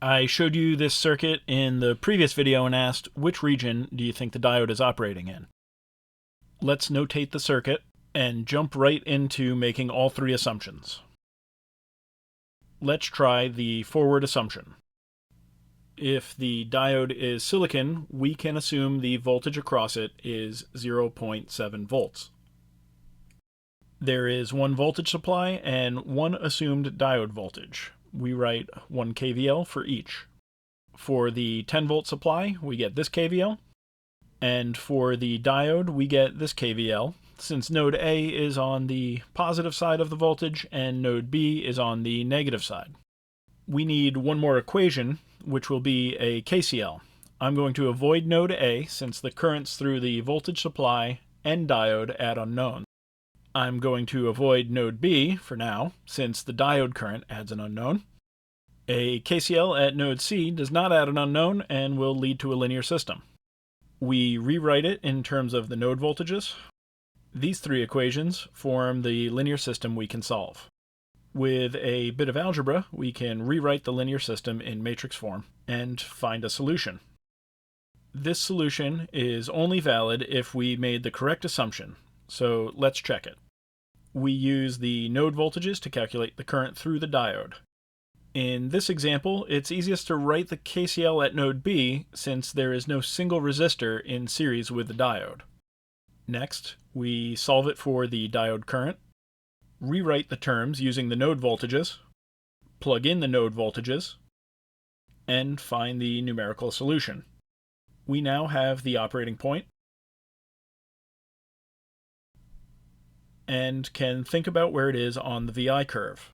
I showed you this circuit in the previous video and asked which region do you think the diode is operating in. Let's notate the circuit and jump right into making all three assumptions. Let's try the forward assumption. If the diode is silicon, we can assume the voltage across it is 0.7 volts. There is one voltage supply and one assumed diode voltage. We write 1 kVL for each. For the 10 volt supply, we get this kVL, and for the diode, we get this kVL, since node A is on the positive side of the voltage and node B is on the negative side. We need one more equation, which will be a KCL. I'm going to avoid node A since the currents through the voltage supply and diode add unknowns. I'm going to avoid node B for now, since the diode current adds an unknown. A KCL at node C does not add an unknown and will lead to a linear system. We rewrite it in terms of the node voltages. These three equations form the linear system we can solve. With a bit of algebra, we can rewrite the linear system in matrix form and find a solution. This solution is only valid if we made the correct assumption, so let's check it. We use the node voltages to calculate the current through the diode. In this example, it's easiest to write the KCL at node B since there is no single resistor in series with the diode. Next, we solve it for the diode current, rewrite the terms using the node voltages, plug in the node voltages, and find the numerical solution. We now have the operating point and can think about where it is on the VI curve.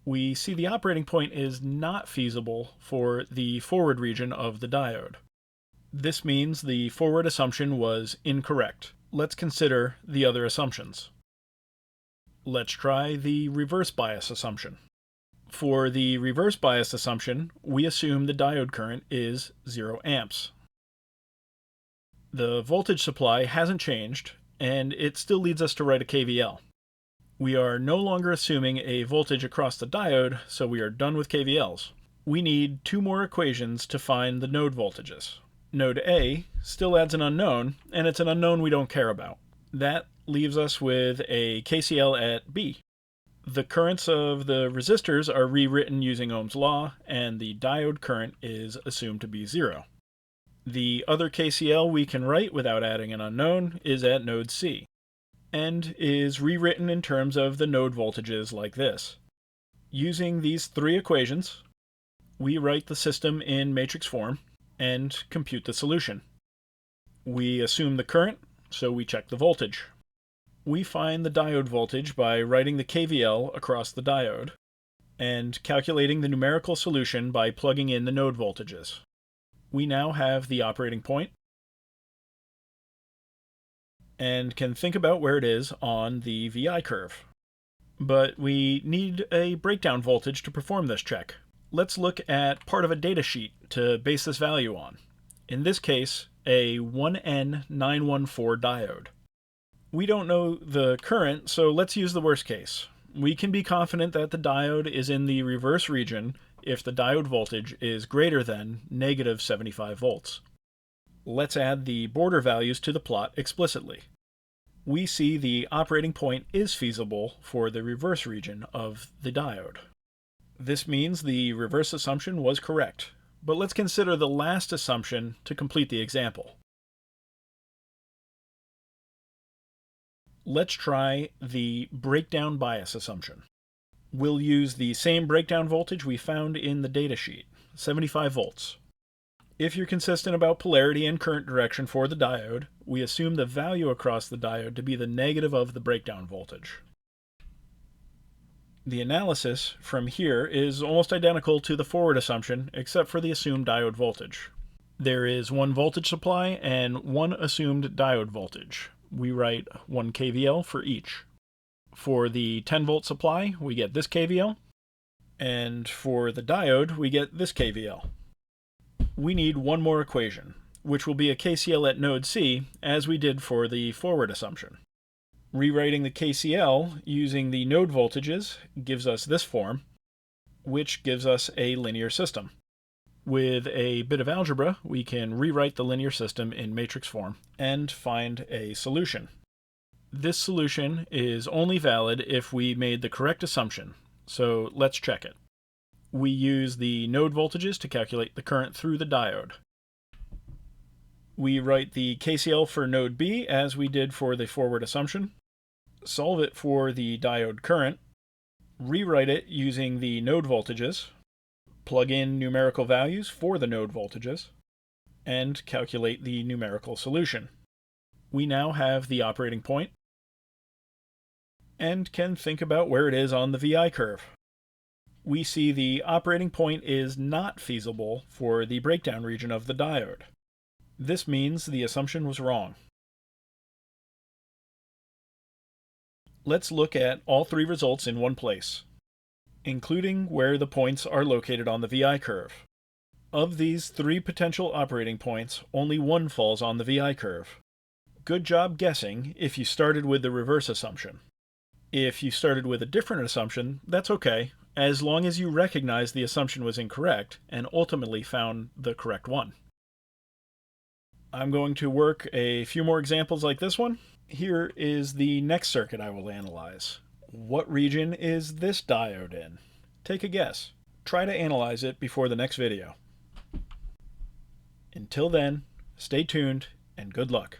We see the operating point is not feasible for the forward region of the diode. This means the forward assumption was incorrect. Let's consider the other assumptions. Let's try the reverse bias assumption. For the reverse bias assumption, we assume the diode current is 0 amps. The voltage supply hasn't changed, and it still leads us to write a KVL. We are no longer assuming a voltage across the diode, so we are done with KVLs. We need two more equations to find the node voltages. Node A still adds an unknown, and it's an unknown we don't care about. That leaves us with a KCL at B. The currents of the resistors are rewritten using Ohm's law, and the diode current is assumed to be 0. The other KCL we can write without adding an unknown is at node C, and is rewritten in terms of the node voltages like this. Using these three equations, we write the system in matrix form and compute the solution. We assume the current, so we check the voltage. We find the diode voltage by writing the KVL across the diode, and calculating the numerical solution by plugging in the node voltages. We now have the operating point and can think about where it is on the VI curve. But we need a breakdown voltage to perform this check. Let's look at part of a data sheet to base this value on. In this case, a 1N914 diode. We don't know the current, so let's use the worst case. We can be confident that the diode is in the reverse region if the diode voltage is greater than negative 75 volts. Let's add the border values to the plot explicitly. We see the operating point is feasible for the reverse region of the diode. This means the reverse assumption was correct, but let's consider the last assumption to complete the example. Let's try the breakdown bias assumption. We'll use the same breakdown voltage we found in the datasheet, 75 volts. If you're consistent about polarity and current direction for the diode, we assume the value across the diode to be the negative of the breakdown voltage. The analysis from here is almost identical to the forward assumption, except for the assumed diode voltage. There is one voltage supply and one assumed diode voltage. We write 1 kVL for each. For the 10 volt supply, we get this kVL, and for the diode, we get this kVL. We need one more equation, which will be a KCL at node C, as we did for the forward assumption. Rewriting the KCL using the node voltages gives us this form, which gives us a linear system. With a bit of algebra, we can rewrite the linear system in matrix form and find a solution. This solution is only valid if we made the correct assumption, so let's check it. We use the node voltages to calculate the current through the diode. We write the KCL for node B as we did for the forward assumption, solve it for the diode current, rewrite it using the node voltages, plug in numerical values for the node voltages, and calculate the numerical solution. We now have the operating point and can think about where it is on the VI curve. We see the operating point is not feasible for the breakdown region of the diode. This means the assumption was wrong. Let's look at all three results in one place, including where the points are located on the VI curve. Of these three potential operating points, only one falls on the VI curve. Good job guessing if you started with the reverse assumption. If you started with a different assumption, that's okay, as long as you recognize the assumption was incorrect and ultimately found the correct one. I'm going to work a few more examples like this one. Here is the next circuit I will analyze. What region is this diode in? Take a guess. Try to analyze it before the next video. Until then, stay tuned and good luck.